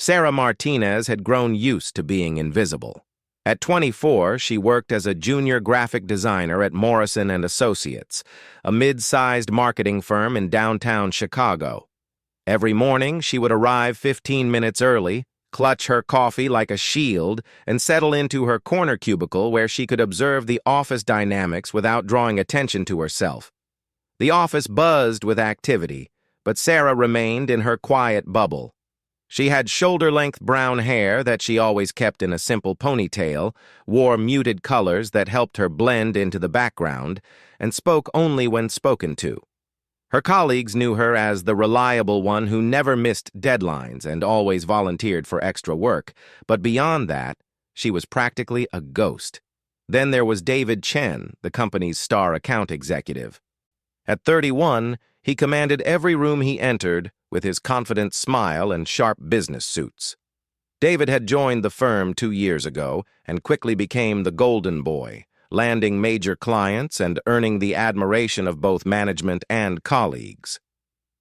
Sarah Martinez had grown used to being invisible. At 24, she worked as a junior graphic designer at Morrison & Associates, a mid-sized marketing firm in downtown Chicago. Every morning, she would arrive 15 minutes early, clutch her coffee like a shield, and settle into her corner cubicle where she could observe the office dynamics without drawing attention to herself. The office buzzed with activity, but Sarah remained in her quiet bubble. She had shoulder-length brown hair that she always kept in a simple ponytail, wore muted colors that helped her blend into the background, and spoke only when spoken to. Her colleagues knew her as the reliable one who never missed deadlines and always volunteered for extra work, but beyond that, she was practically a ghost. Then there was David Chen, the company's star account executive. At 31, he commanded every room he entered with his confident smile and sharp business suits. David had joined the firm 2 years ago and quickly became the golden boy, landing major clients and earning the admiration of both management and colleagues.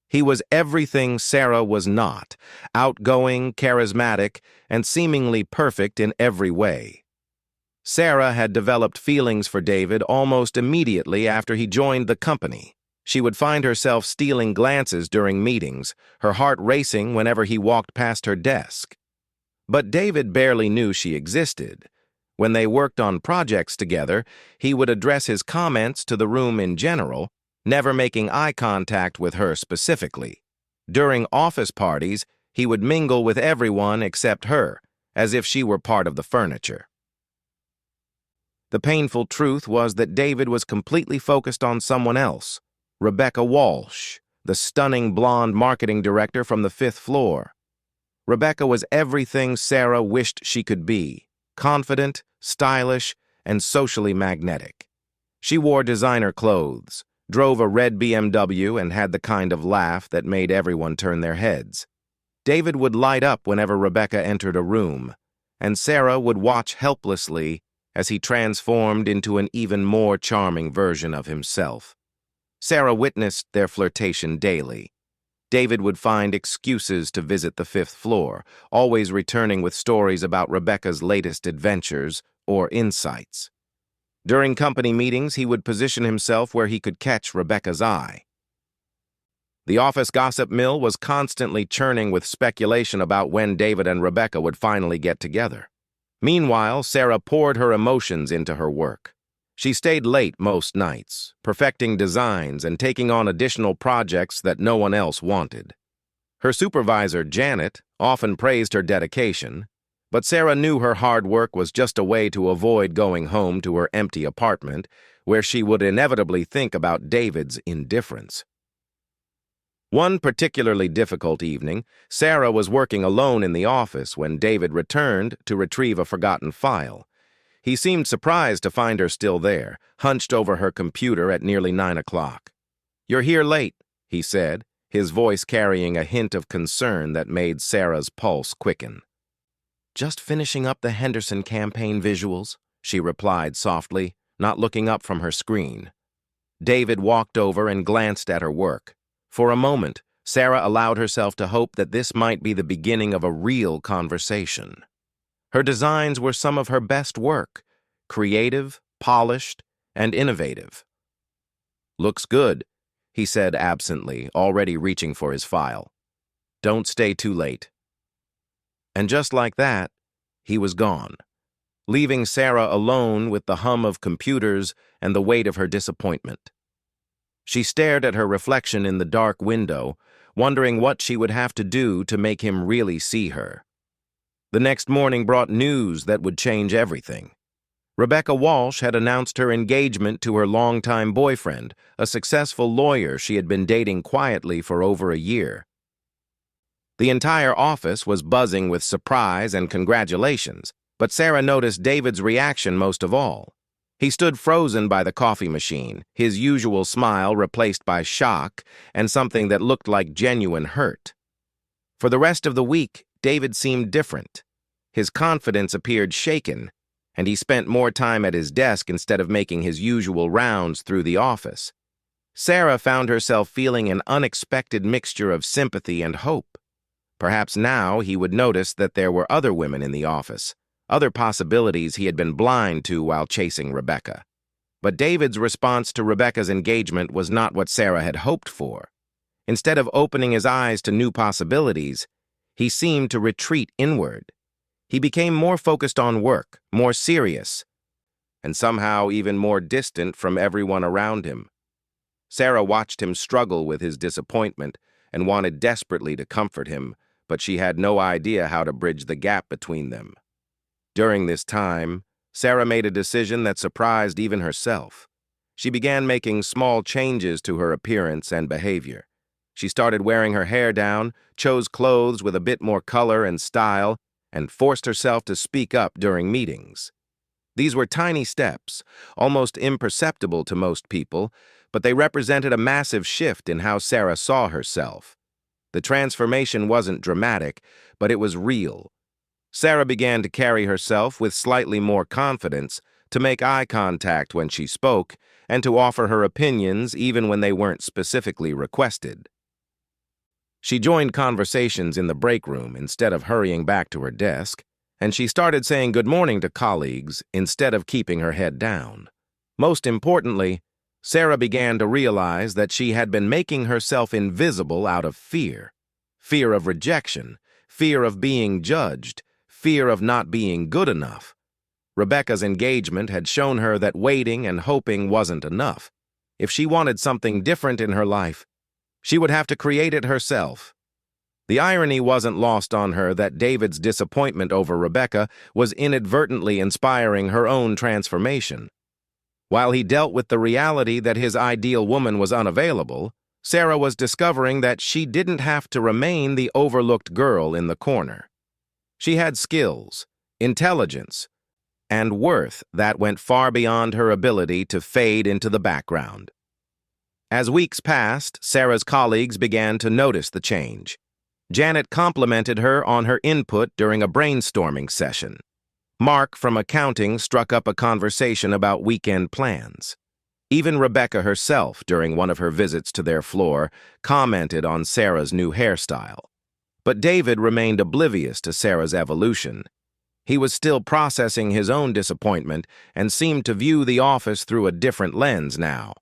He was everything Sarah was not, outgoing, charismatic, and seemingly perfect in every way. Sarah had developed feelings for David almost immediately after he joined the company. She would find herself stealing glances during meetings, her heart racing whenever he walked past her desk. But David barely knew she existed. When they worked on projects together, he would address his comments to the room in general, never making eye contact with her specifically. During office parties, he would mingle with everyone except her, as if she were part of the furniture. The painful truth was that David was completely focused on someone else. Rebecca Walsh, the stunning blonde marketing director from the 5th floor. Rebecca was everything Sarah wished she could be, confident, stylish, and socially magnetic. She wore designer clothes, drove a red BMW, and had the kind of laugh that made everyone turn their heads. David would light up whenever Rebecca entered a room, and Sarah would watch helplessly as he transformed into an even more charming version of himself. Sarah witnessed their flirtation daily. David would find excuses to visit the 5th floor, always returning with stories about Rebecca's latest adventures or insights. During company meetings, he would position himself where he could catch Rebecca's eye. The office gossip mill was constantly churning with speculation about when David and Rebecca would finally get together. Meanwhile, Sarah poured her emotions into her work. She stayed late most nights, perfecting designs and taking on additional projects that no one else wanted. Her supervisor, Janet, often praised her dedication, but Sarah knew her hard work was just a way to avoid going home to her empty apartment, where she would inevitably think about David's indifference. One particularly difficult evening, Sarah was working alone in the office when David returned to retrieve a forgotten file. He seemed surprised to find her still there, hunched over her computer at nearly 9 o'clock. "You're here late," he said, his voice carrying a hint of concern that made Sarah's pulse quicken. "Just finishing up the Henderson campaign visuals," she replied softly, not looking up from her screen. David walked over and glanced at her work. For a moment, Sarah allowed herself to hope that this might be the beginning of a real conversation. Her designs were some of her best work, creative, polished, and innovative. "Looks good," he said absently, already reaching for his file. "Don't stay too late." And just like that, he was gone, leaving Sarah alone with the hum of computers and the weight of her disappointment. She stared at her reflection in the dark window, wondering what she would have to do to make him really see her. The next morning brought news that would change everything. Rebecca Walsh had announced her engagement to her longtime boyfriend, a successful lawyer she had been dating quietly for over a year. The entire office was buzzing with surprise and congratulations, but Sarah noticed David's reaction most of all. He stood frozen by the coffee machine, his usual smile replaced by shock and something that looked like genuine hurt. For the rest of the week, David seemed different. His confidence appeared shaken, and he spent more time at his desk instead of making his usual rounds through the office. Sarah found herself feeling an unexpected mixture of sympathy and hope. Perhaps now he would notice that there were other women in the office, other possibilities he had been blind to while chasing Rebecca. But David's response to Rebecca's engagement was not what Sarah had hoped for. Instead of opening his eyes to new possibilities, he seemed to retreat inward. He became more focused on work, more serious, and somehow even more distant from everyone around him. Sarah watched him struggle with his disappointment and wanted desperately to comfort him, but she had no idea how to bridge the gap between them. During this time, Sarah made a decision that surprised even herself. She began making small changes to her appearance and behavior. She started wearing her hair down, chose clothes with a bit more color and style, and forced herself to speak up during meetings. These were tiny steps, almost imperceptible to most people, but they represented a massive shift in how Sarah saw herself. The transformation wasn't dramatic, but it was real. Sarah began to carry herself with slightly more confidence, to make eye contact when she spoke, and to offer her opinions even when they weren't specifically requested. She joined conversations in the break room instead of hurrying back to her desk, and she started saying good morning to colleagues instead of keeping her head down. Most importantly, Sarah began to realize that she had been making herself invisible out of fear. Fear of rejection, fear of being judged, fear of not being good enough. Rebecca's engagement had shown her that waiting and hoping wasn't enough. If she wanted something different in her life, she would have to create it herself. The irony wasn't lost on her that David's disappointment over Rebecca was inadvertently inspiring her own transformation. While he dealt with the reality that his ideal woman was unavailable, Sarah was discovering that she didn't have to remain the overlooked girl in the corner. She had skills, intelligence, and worth that went far beyond her ability to fade into the background. As weeks passed, Sarah's colleagues began to notice the change. Janet complimented her on her input during a brainstorming session. Mark from accounting struck up a conversation about weekend plans. Even Rebecca herself, during one of her visits to their floor, commented on Sarah's new hairstyle. But David remained oblivious to Sarah's evolution. He was still processing his own disappointment and seemed to view the office through a different lens now.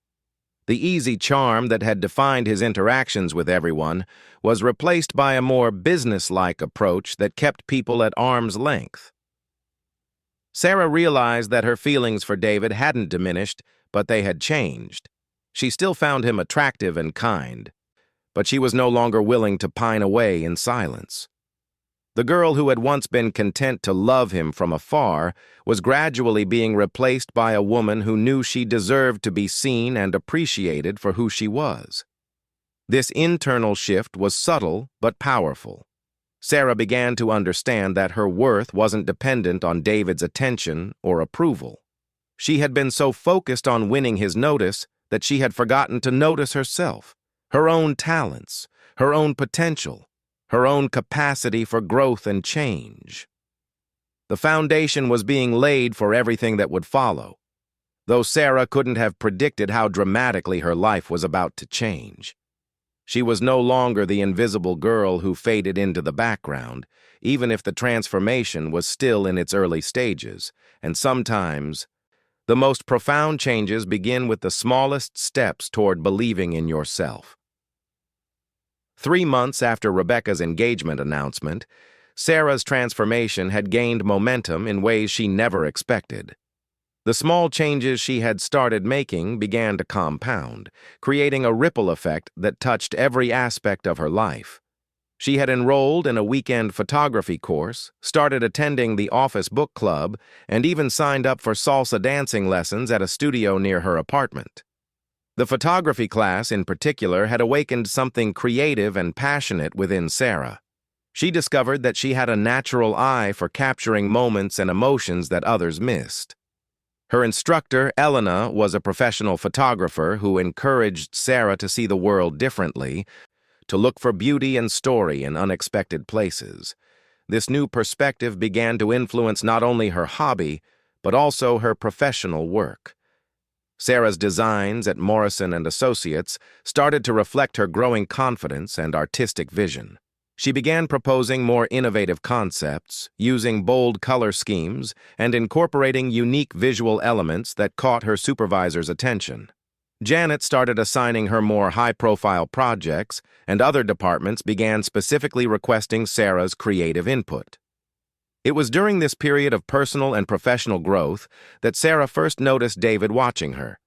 The easy charm that had defined his interactions with everyone was replaced by a more business-like approach that kept people at arm's length. Sarah realized that her feelings for David hadn't diminished, but they had changed. She still found him attractive and kind, but she was no longer willing to pine away in silence. The girl who had once been content to love him from afar was gradually being replaced by a woman who knew she deserved to be seen and appreciated for who she was. This internal shift was subtle but powerful. Sarah began to understand that her worth wasn't dependent on David's attention or approval. She had been so focused on winning his notice that she had forgotten to notice herself, her own talents, her own potential, her own capacity for growth and change. The foundation was being laid for everything that would follow, though Sarah couldn't have predicted how dramatically her life was about to change. She was no longer the invisible girl who faded into the background, even if the transformation was still in its early stages, and sometimes the most profound changes begin with the smallest steps toward believing in yourself. 3 months after Rebecca's engagement announcement, Sarah's transformation had gained momentum in ways she never expected. The small changes she had started making began to compound, creating a ripple effect that touched every aspect of her life. She had enrolled in a weekend photography course, started attending the office book club, and even signed up for salsa dancing lessons at a studio near her apartment. The photography class, in particular, had awakened something creative and passionate within Sarah. She discovered that she had a natural eye for capturing moments and emotions that others missed. Her instructor, Elena, was a professional photographer who encouraged Sarah to see the world differently, to look for beauty and story in unexpected places. This new perspective began to influence not only her hobby, but also her professional work. Sarah's designs at Morrison & Associates started to reflect her growing confidence and artistic vision. She began proposing more innovative concepts, using bold color schemes, and incorporating unique visual elements that caught her supervisor's attention. Janet started assigning her more high-profile projects, and other departments began specifically requesting Sarah's creative input. It was during this period of personal and professional growth that Sarah first noticed David watching her.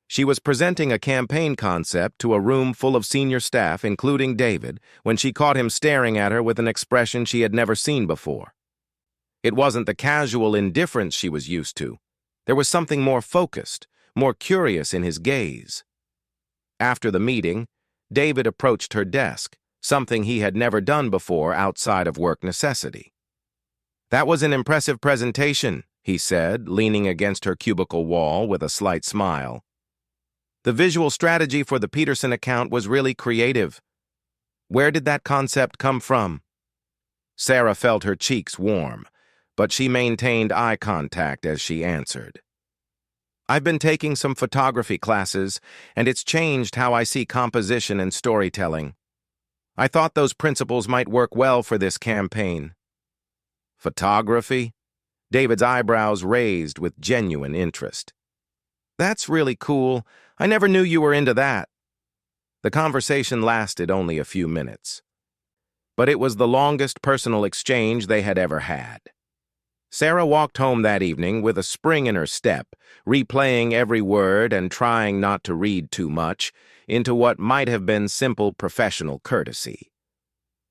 She was presenting a campaign concept to a room full of senior staff, including David, when she caught him staring at her with an expression she had never seen before. It wasn't the casual indifference she was used to. There was something more focused, more curious in his gaze. After the meeting, David approached her desk, something he had never done before outside of work necessity. "That was an impressive presentation," he said, leaning against her cubicle wall with a slight smile. "The visual strategy for the Peterson account was really creative. Where did that concept come from?" Sarah felt her cheeks warm, but she maintained eye contact as she answered. "I've been taking some photography classes, and it's changed how I see composition and storytelling. I thought those principles might work well for this campaign." "Photography?" David's eyebrows raised with genuine interest. "That's really cool. I never knew you were into that." The conversation lasted only a few minutes, but it was the longest personal exchange they had ever had. Sarah walked home that evening with a spring in her step, replaying every word and trying not to read too much into what might have been simple professional courtesy.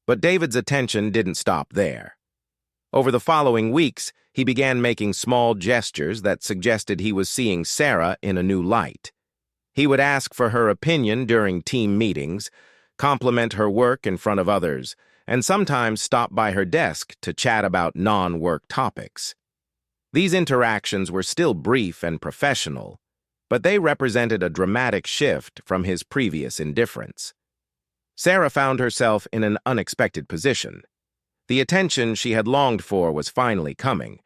But David's attention didn't stop there. Over the following weeks, he began making small gestures that suggested he was seeing Sarah in a new light. He would ask for her opinion during team meetings, compliment her work in front of others, and sometimes stop by her desk to chat about non-work topics. These interactions were still brief and professional, but they represented a dramatic shift from his previous indifference. Sarah found herself in an unexpected position. The attention she had longed for was finally coming,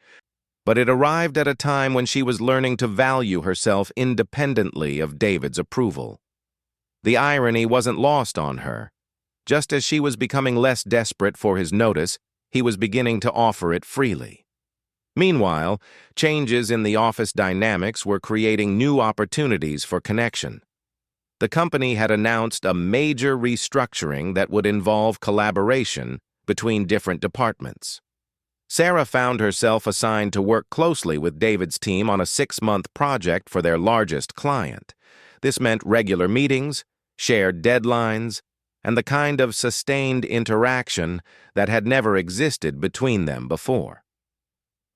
but it arrived at a time when she was learning to value herself independently of David's approval. The irony wasn't lost on her. Just as she was becoming less desperate for his notice, he was beginning to offer it freely. Meanwhile, changes in the office dynamics were creating new opportunities for connection. The company had announced a major restructuring that would involve collaboration between different departments. Sarah found herself assigned to work closely with David's team on a 6-month project for their largest client. This meant regular meetings, shared deadlines, and the kind of sustained interaction that had never existed between them before.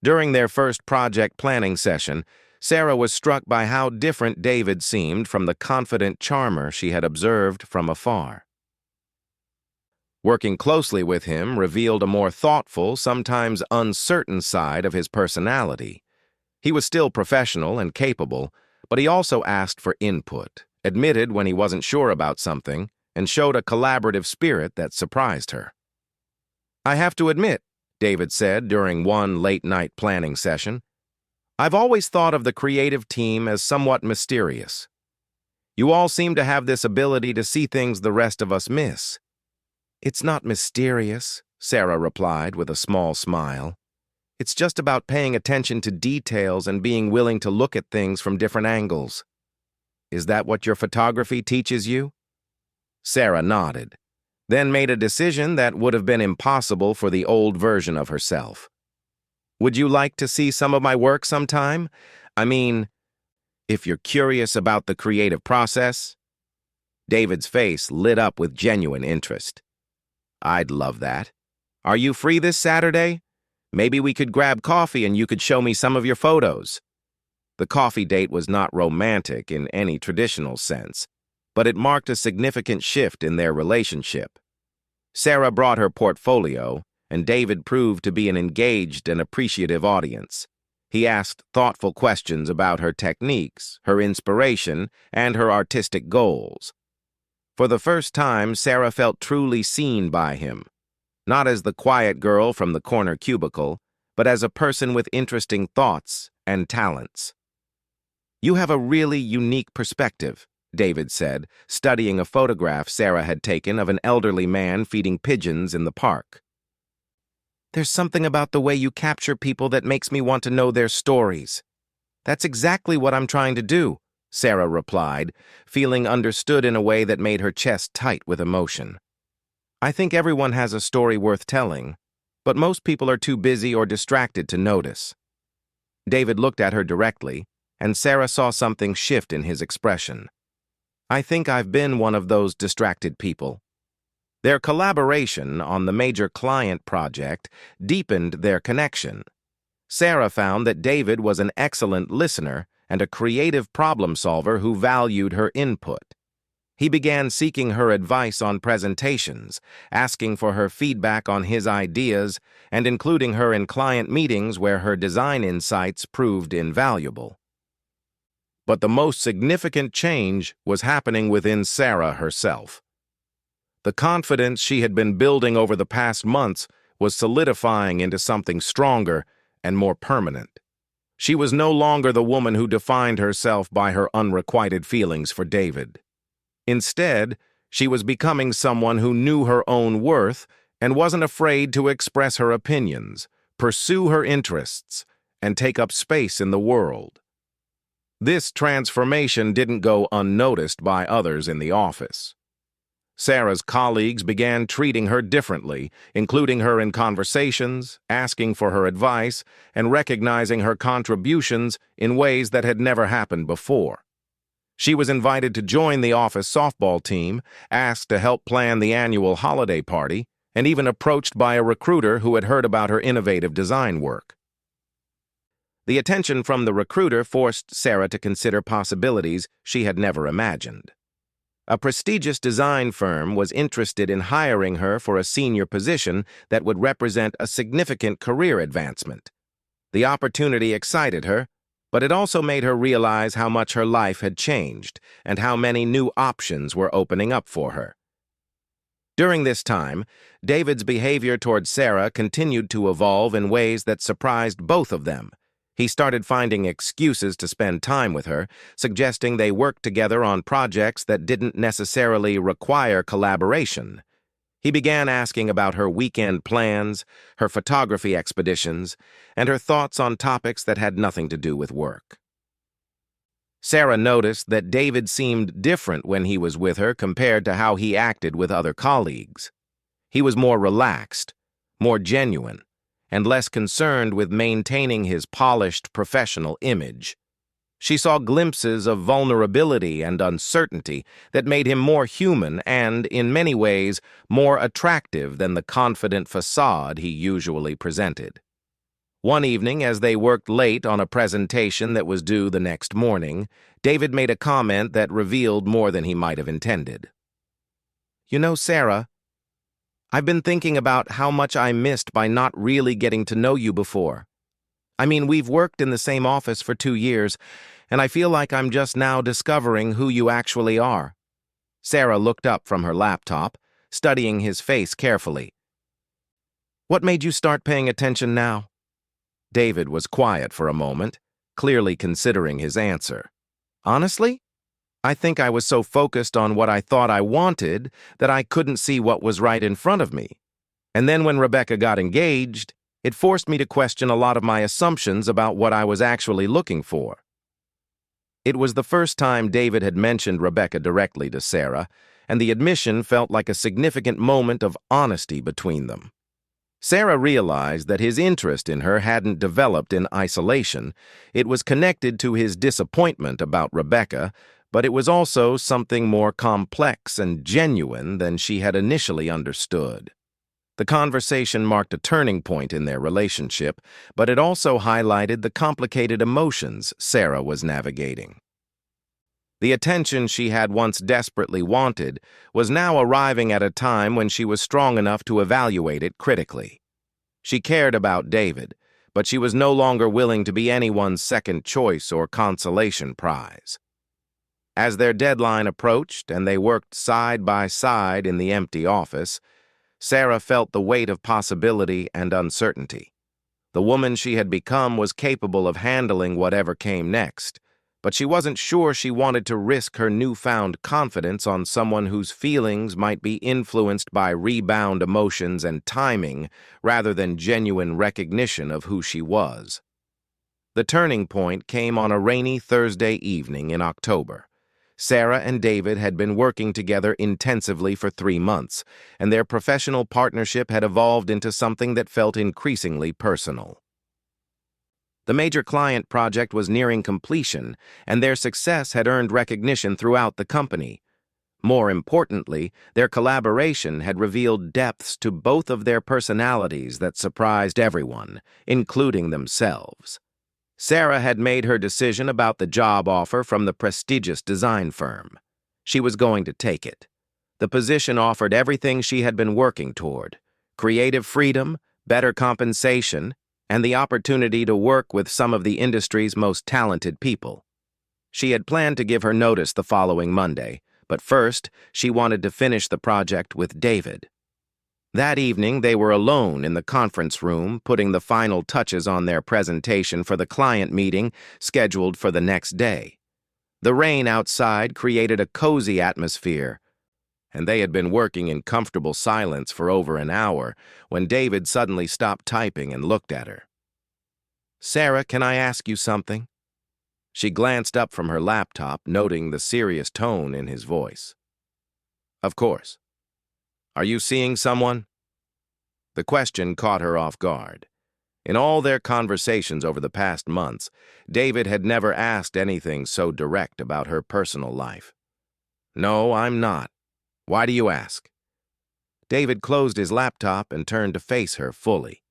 During their first project planning session, Sarah was struck by how different David seemed from the confident charmer she had observed from afar. Working closely with him revealed a more thoughtful, sometimes uncertain side of his personality. He was still professional and capable, but he also asked for input, admitted when he wasn't sure about something, and showed a collaborative spirit that surprised her. "I have to admit," David said during one late-night planning session, "I've always thought of the creative team as somewhat mysterious. You all seem to have this ability to see things the rest of us miss." "It's not mysterious," Sarah replied with a small smile. "It's just about paying attention to details and being willing to look at things from different angles." "Is that what your photography teaches you?" Sarah nodded, then made a decision that would have been impossible for the old version of herself. "Would you like to see some of my work sometime? I mean, if you're curious about the creative process." David's face lit up with genuine interest. "I'd love that. Are you free this Saturday? Maybe we could grab coffee and you could show me some of your photos." The coffee date was not romantic in any traditional sense, but it marked a significant shift in their relationship. Sarah brought her portfolio, and David proved to be an engaged and appreciative audience. He asked thoughtful questions about her techniques, her inspiration, and her artistic goals. For the first time, Sarah felt truly seen by him, not as the quiet girl from the corner cubicle, but as a person with interesting thoughts and talents. "You have a really unique perspective," David said, studying a photograph Sarah had taken of an elderly man feeding pigeons in the park. "There's something about the way you capture people that makes me want to know their stories." "That's exactly what I'm trying to do," Sarah replied, feeling understood in a way that made her chest tight with emotion. "I think everyone has a story worth telling, but most people are too busy or distracted to notice." David looked at her directly, and Sarah saw something shift in his expression. "I think I've been one of those distracted people." Their collaboration on the major client project deepened their connection. Sarah found that David was an excellent listener and a creative problem solver who valued her input. He began seeking her advice on presentations, asking for her feedback on his ideas, and including her in client meetings where her design insights proved invaluable. But the most significant change was happening within Sarah herself. The confidence she had been building over the past months was solidifying into something stronger and more permanent. She was no longer the woman who defined herself by her unrequited feelings for David. Instead, she was becoming someone who knew her own worth and wasn't afraid to express her opinions, pursue her interests, and take up space in the world. This transformation didn't go unnoticed by others in the office. Sarah's colleagues began treating her differently, including her in conversations, asking for her advice, and recognizing her contributions in ways that had never happened before. She was invited to join the office softball team, asked to help plan the annual holiday party, and even approached by a recruiter who had heard about her innovative design work. The attention from the recruiter forced Sarah to consider possibilities she had never imagined. A prestigious design firm was interested in hiring her for a senior position that would represent a significant career advancement. The opportunity excited her, but it also made her realize how much her life had changed and how many new options were opening up for her. During this time, David's behavior toward Sarah continued to evolve in ways that surprised both of them. He started finding excuses to spend time with her, suggesting they work together on projects that didn't necessarily require collaboration. He began asking about her weekend plans, her photography expeditions, and her thoughts on topics that had nothing to do with work. Sarah noticed that David seemed different when he was with her compared to how he acted with other colleagues. He was more relaxed, more genuine, and less concerned with maintaining his polished professional image. She saw glimpses of vulnerability and uncertainty that made him more human and, in many ways, more attractive than the confident facade he usually presented. One evening, as they worked late on a presentation that was due the next morning, David made a comment that revealed more than he might have intended. "You know, Sarah, I've been thinking about how much I missed by not really getting to know you before. I mean, we've worked in the same office for 2 years, and I feel like I'm just now discovering who you actually are." Sarah looked up from her laptop, studying his face carefully. "What made you start paying attention now?" David was quiet for a moment, clearly considering his answer. "Honestly, I think I was so focused on what I thought I wanted that I couldn't see what was right in front of me. And then when Rebecca got engaged, it forced me to question a lot of my assumptions about what I was actually looking for." It was the first time David had mentioned Rebecca directly to Sarah, and the admission felt like a significant moment of honesty between them. Sarah realized that his interest in her hadn't developed in isolation. It was connected to his disappointment about Rebecca, but it was also something more complex and genuine than she had initially understood. The conversation marked a turning point in their relationship, but it also highlighted the complicated emotions Sarah was navigating. The attention she had once desperately wanted was now arriving at a time when she was strong enough to evaluate it critically. She cared about David, but she was no longer willing to be anyone's second choice or consolation prize. As their deadline approached and they worked side by side in the empty office, Sarah felt the weight of possibility and uncertainty. The woman she had become was capable of handling whatever came next, but she wasn't sure she wanted to risk her newfound confidence on someone whose feelings might be influenced by rebound emotions and timing rather than genuine recognition of who she was. The turning point came on a rainy Thursday evening in October. Sarah and David had been working together intensively for 3 months, and their professional partnership had evolved into something that felt increasingly personal. The major client project was nearing completion, and their success had earned recognition throughout the company. More importantly, their collaboration had revealed depths to both of their personalities that surprised everyone, including themselves. Sarah had made her decision about the job offer from the prestigious design firm. She was going to take it. The position offered everything she had been working toward: creative freedom, better compensation, and the opportunity to work with some of the industry's most talented people. She had planned to give her notice the following Monday, but first, she wanted to finish the project with David. That evening, they were alone in the conference room, putting the final touches on their presentation for the client meeting scheduled for the next day. The rain outside created a cozy atmosphere, and they had been working in comfortable silence for over an hour when David suddenly stopped typing and looked at her. "Sarah, can I ask you something?" She glanced up from her laptop, noting the serious tone in his voice. "Of course. Are you seeing someone?" The question caught her off guard. In all their conversations over the past months, David had never asked anything so direct about her personal life. "No, I'm not. Why do you ask?" David closed his laptop and turned to face her fully.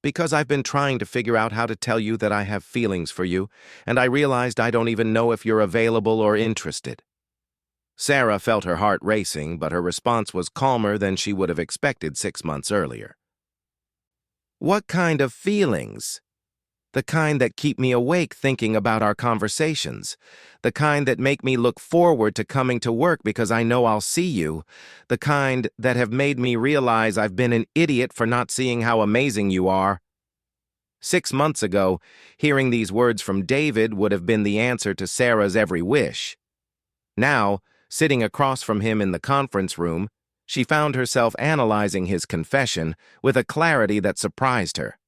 "Because I've been trying to figure out how to tell you that I have feelings for you, and I realized I don't even know if you're available or interested." Sarah felt her heart racing, but her response was calmer than she would have expected 6 months earlier. "What kind of feelings?" "The kind that keep me awake thinking about our conversations. The kind that make me look forward to coming to work because I know I'll see you. The kind that have made me realize I've been an idiot for not seeing how amazing you are." 6 months ago, hearing these words from David would have been the answer to Sarah's every wish. Now, sitting across from him in the conference room, she found herself analyzing his confession with a clarity that surprised her.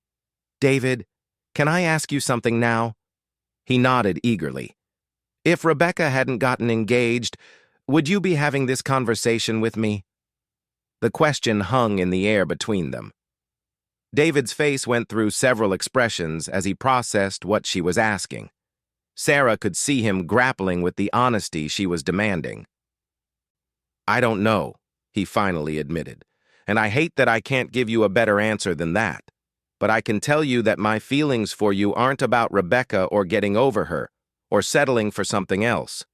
"David, can I ask you something now?" He nodded eagerly. "If Rebecca hadn't gotten engaged, would you be having this conversation with me?" The question hung in the air between them. David's face went through several expressions as he processed what she was asking. Sarah could see him grappling with the honesty she was demanding. "I don't know," he finally admitted, "and I hate that I can't give you a better answer than that. But I can tell you that my feelings for you aren't about Rebecca or getting over her, or settling for something else.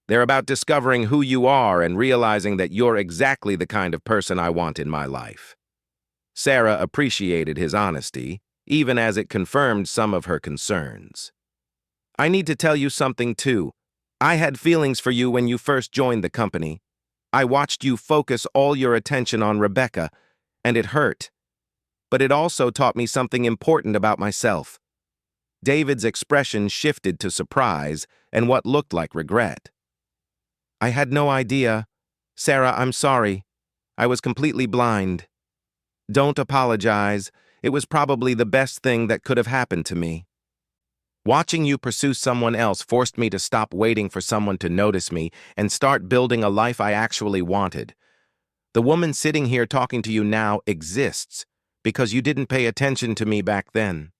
They're about discovering who you are and realizing that you're exactly the kind of person I want in my life." Sarah appreciated his honesty, even as it confirmed some of her concerns. "I need to tell you something, too. I had feelings for you when you first joined the company. I watched you focus all your attention on Rebecca, and it hurt. But it also taught me something important about myself." David's expression shifted to surprise and what looked like regret. "I had no idea. Sarah, I'm sorry. I was completely blind. Don't apologize. It was probably the best thing that could have happened to me. Watching you pursue someone else forced me to stop waiting for someone to notice me and start building a life I actually wanted. The woman sitting here talking to you now exists because you didn't pay attention to me back then."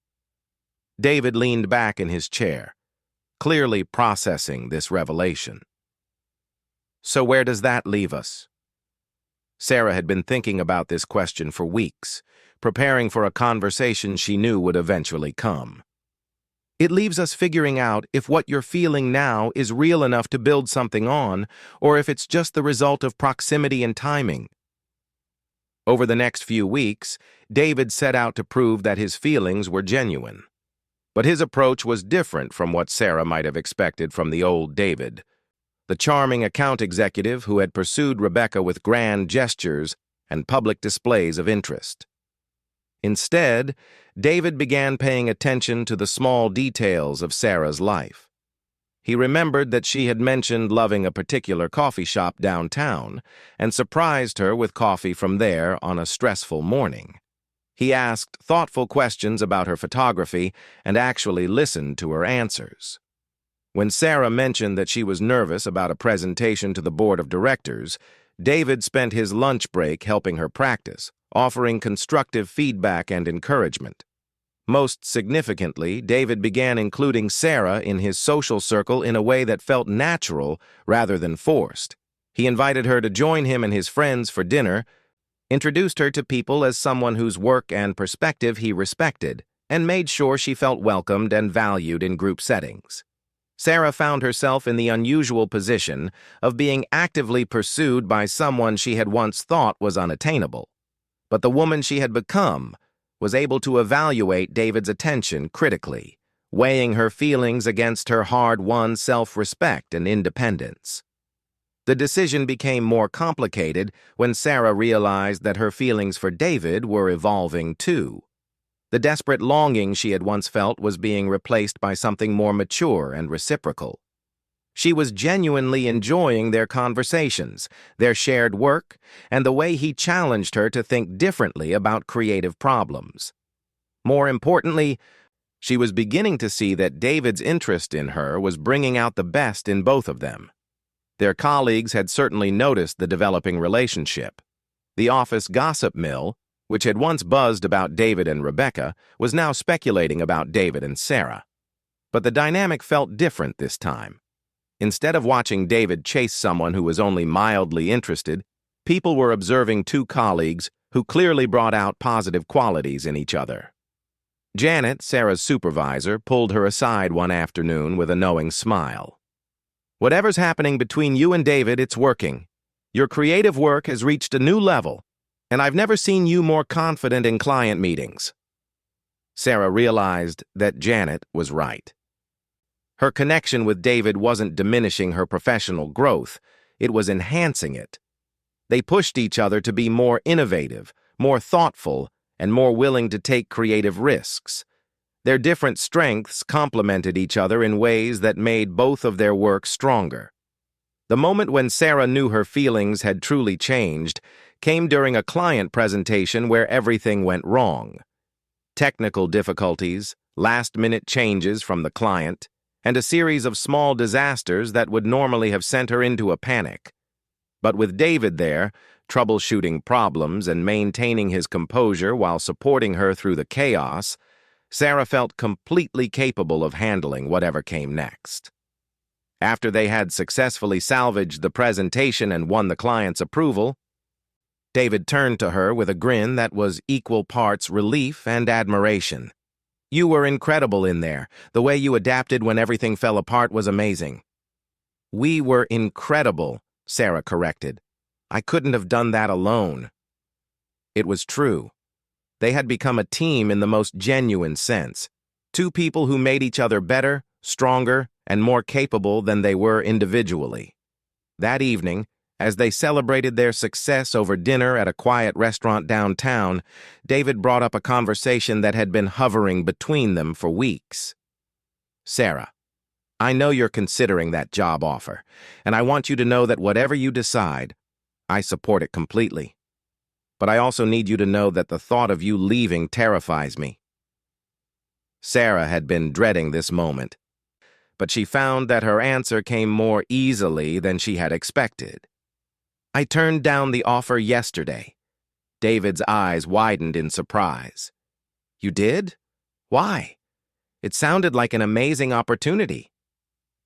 David leaned back in his chair, clearly processing this revelation. "So where does that leave us?" Sarah had been thinking about this question for weeks, preparing for a conversation she knew would eventually come. "It leaves us figuring out if what you're feeling now is real enough to build something on, or if it's just the result of proximity and timing." Over the next few weeks, David set out to prove that his feelings were genuine. But his approach was different from what Sarah might have expected from the old David, the charming account executive who had pursued Rebecca with grand gestures and public displays of interest. Instead, David began paying attention to the small details of Sarah's life. He remembered that she had mentioned loving a particular coffee shop downtown and surprised her with coffee from there on a stressful morning. He asked thoughtful questions about her photography and actually listened to her answers. When Sarah mentioned that she was nervous about a presentation to the board of directors, David spent his lunch break helping her practice, offering constructive feedback and encouragement. Most significantly, David began including Sarah in his social circle in a way that felt natural rather than forced. He invited her to join him and his friends for dinner, introduced her to people as someone whose work and perspective he respected, and made sure she felt welcomed and valued in group settings. Sarah found herself in the unusual position of being actively pursued by someone she had once thought was unattainable. But the woman she had become was able to evaluate David's attention critically, weighing her feelings against her hard-won self-respect and independence. The decision became more complicated when Sarah realized that her feelings for David were evolving too. The desperate longing she had once felt was being replaced by something more mature and reciprocal. She was genuinely enjoying their conversations, their shared work, and the way he challenged her to think differently about creative problems. More importantly, she was beginning to see that David's interest in her was bringing out the best in both of them. Their colleagues had certainly noticed the developing relationship. The office gossip mill, which had once buzzed about David and Rebecca, was now speculating about David and Sarah. But the dynamic felt different this time. Instead of watching David chase someone who was only mildly interested, people were observing two colleagues who clearly brought out positive qualities in each other. Janet, Sarah's supervisor, pulled her aside one afternoon with a knowing smile. "Whatever's happening between you and David, it's working. Your creative work has reached a new level, and I've never seen you more confident in client meetings." Sarah realized that Janet was right. Her connection with David wasn't diminishing her professional growth, it was enhancing it. They pushed each other to be more innovative, more thoughtful, and more willing to take creative risks. Their different strengths complemented each other in ways that made both of their work stronger. The moment when Sarah knew her feelings had truly changed came during a client presentation where everything went wrong. Technical difficulties, last-minute changes from the client, and a series of small disasters that would normally have sent her into a panic. But with David there, troubleshooting problems and maintaining his composure while supporting her through the chaos, Sarah felt completely capable of handling whatever came next. After they had successfully salvaged the presentation and won the client's approval, David turned to her with a grin that was equal parts relief and admiration. "You were incredible in there. The way you adapted when everything fell apart was amazing." "We were incredible," Sarah corrected. "I couldn't have done that alone." It was true. They had become a team in the most genuine sense. Two people who made each other better, stronger, and more capable than they were individually. That evening, as they celebrated their success over dinner at a quiet restaurant downtown, David brought up a conversation that had been hovering between them for weeks. "Sarah, I know you're considering that job offer, and I want you to know that whatever you decide, I support it completely. But I also need you to know that the thought of you leaving terrifies me." Sarah had been dreading this moment, but she found that her answer came more easily than she had expected. "I turned down the offer yesterday." David's eyes widened in surprise. "You did? Why? It sounded like an amazing opportunity."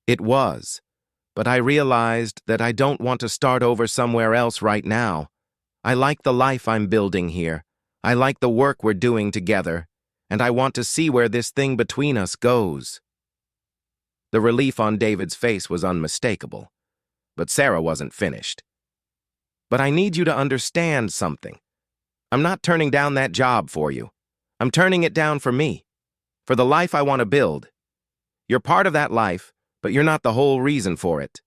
"It was, but I realized that I don't want to start over somewhere else right now. I like the life I'm building here. I like the work we're doing together, and I want to see where this thing between us goes." The relief on David's face was unmistakable, but Sarah wasn't finished. "But I need you to understand something. I'm not turning down that job for you. I'm turning it down for me, for the life I want to build. You're part of that life, but you're not the whole reason for it."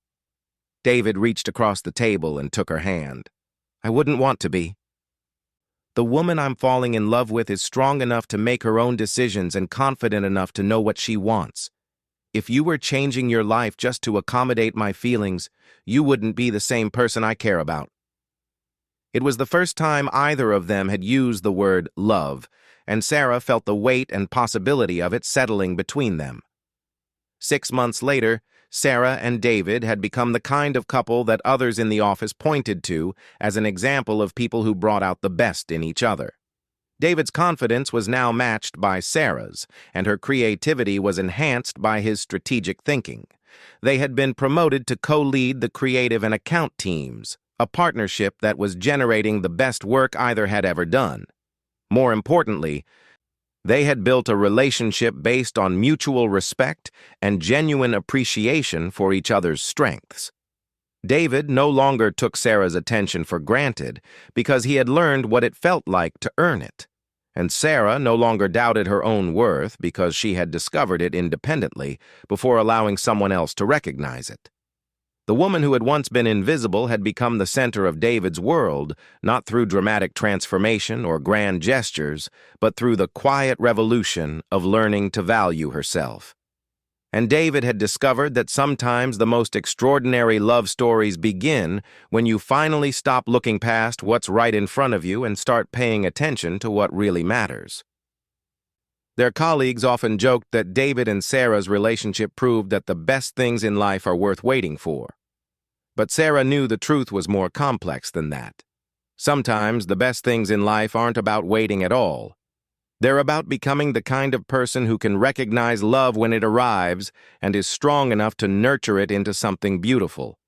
David reached across the table and took her hand. "I wouldn't want to be. The woman I'm falling in love with is strong enough to make her own decisions and confident enough to know what she wants. If you were changing your life just to accommodate my feelings, you wouldn't be the same person I care about." It was the first time either of them had used the word love, and Sarah felt the weight and possibility of it settling between them. 6 months later, Sarah and David had become the kind of couple that others in the office pointed to as an example of people who brought out the best in each other. David's confidence was now matched by Sarah's, and her creativity was enhanced by his strategic thinking. They had been promoted to co-lead the creative and account teams, a partnership that was generating the best work either had ever done. More importantly, they had built a relationship based on mutual respect and genuine appreciation for each other's strengths. David no longer took Sarah's attention for granted because he had learned what it felt like to earn it. And Sarah no longer doubted her own worth because she had discovered it independently before allowing someone else to recognize it. The woman who had once been invisible had become the center of David's world, not through dramatic transformation or grand gestures, but through the quiet revolution of learning to value herself. And David had discovered that sometimes the most extraordinary love stories begin when you finally stop looking past what's right in front of you and start paying attention to what really matters. Their colleagues often joked that David and Sarah's relationship proved that the best things in life are worth waiting for. But Sarah knew the truth was more complex than that. Sometimes the best things in life aren't about waiting at all. They're about becoming the kind of person who can recognize love when it arrives and is strong enough to nurture it into something beautiful.